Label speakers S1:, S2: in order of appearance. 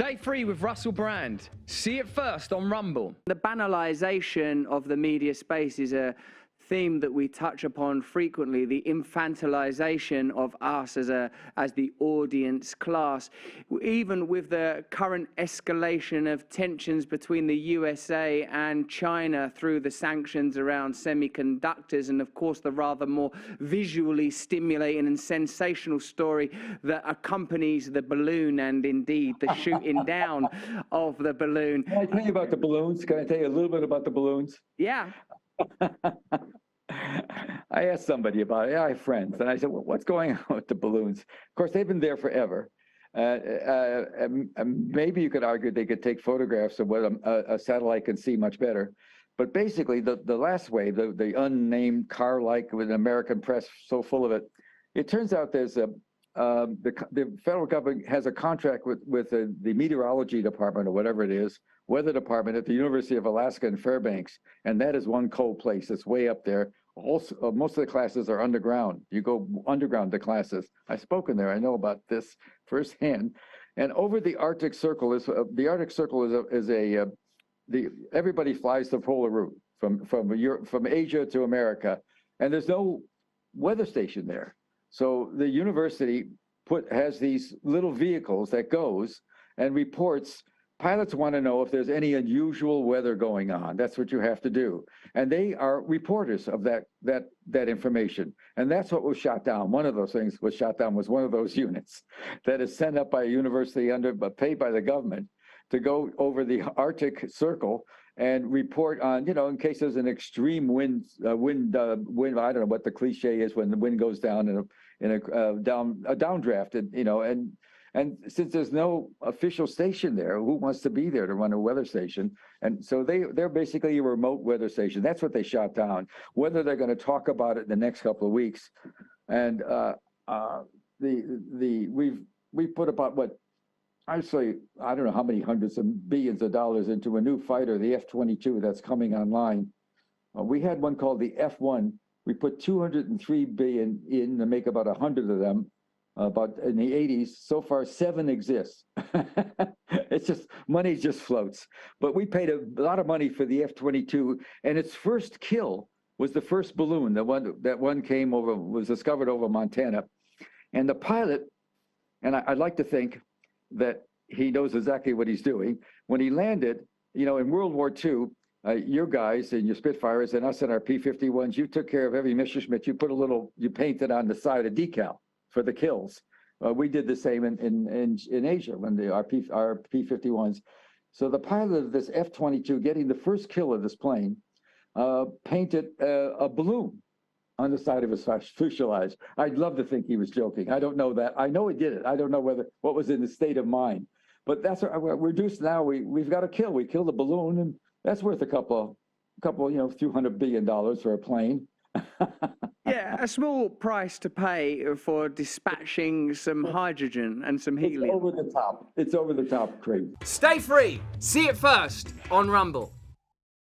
S1: Day 3 with Russell Brand. See it first on Rumble.
S2: The banalization of the media space is a theme that we touch upon frequently, the infantilization of us as the audience class. Even with the current escalation of tensions between the USA and China through the sanctions around semiconductors, and of course the rather more visually stimulating and sensational story that accompanies the balloon and indeed the shooting down of the balloon.
S3: Can I tell you about the balloons? Can I tell you a little bit about the balloons?
S2: Yeah.
S3: I asked somebody about it. I have friends, and I said, well, what's going on with the balloons? Of course, they've been there forever. Maybe you could argue they could take photographs of what a satellite can see much better. But basically, the last wave, the unnamed car-like with an American press so full of it, it turns out there's the federal government has a contract with the meteorology department or whatever it is, weather department at the University of Alaska in Fairbanks, and that is one cold place. It's way up there. Also, most of the classes are underground. You go underground to classes. I've spoken there. I know about this firsthand. And over the Arctic Circle everybody flies the polar route from Asia to America, and there's no weather station there. So the university has these little vehicles that goes and reports. Pilots want to know if there's any unusual weather going on. That's what you have to do. And they are reporters of that information. And that's what was shot down. One of those things was shot down was one of those units that is sent up by a university paid by the government to go over the Arctic Circle and report on, in case there's an extreme wind, I don't know what the cliche is when the wind goes down in a downdraft, and since there's no official station there, who wants to be there to run a weather station? And so they're basically a remote weather station. That's what they shot down. Whether they're going to talk about it in the next couple of weeks, and we've put about I don't know how many hundreds of billions of dollars into a new fighter, the F-22, that's coming online. We had one called the F-1. We put 203 billion in to make about 100 of them. About in the 80s, so far 7 exist. It's just money just floats. But we paid a lot of money for the F-22, and its first kill was the first balloon. That one was discovered over Montana, and the pilot, and I'd like to think that he knows exactly what he's doing. When he landed, in World War II, your guys and your Spitfires and us and our P-51s, you took care of every Messerschmitt. You painted on the side a decal for the kills. We did the same in Asia when our P-51s. So the pilot of this F-22, getting the first kill of this plane, painted a balloon on the side of his fuselage. I'd love to think he was joking. I don't know that. I know he did it. I don't know what was in the state of mind. But that's what we're reduced now. We've got a kill. We killed a balloon, and that's worth a couple, few $100 billion for a plane.
S2: Yeah, a small price to pay for dispatching some hydrogen and some helium.
S3: It's over the top. It's over the top, Craig.
S1: Stay free. See it first on Rumble.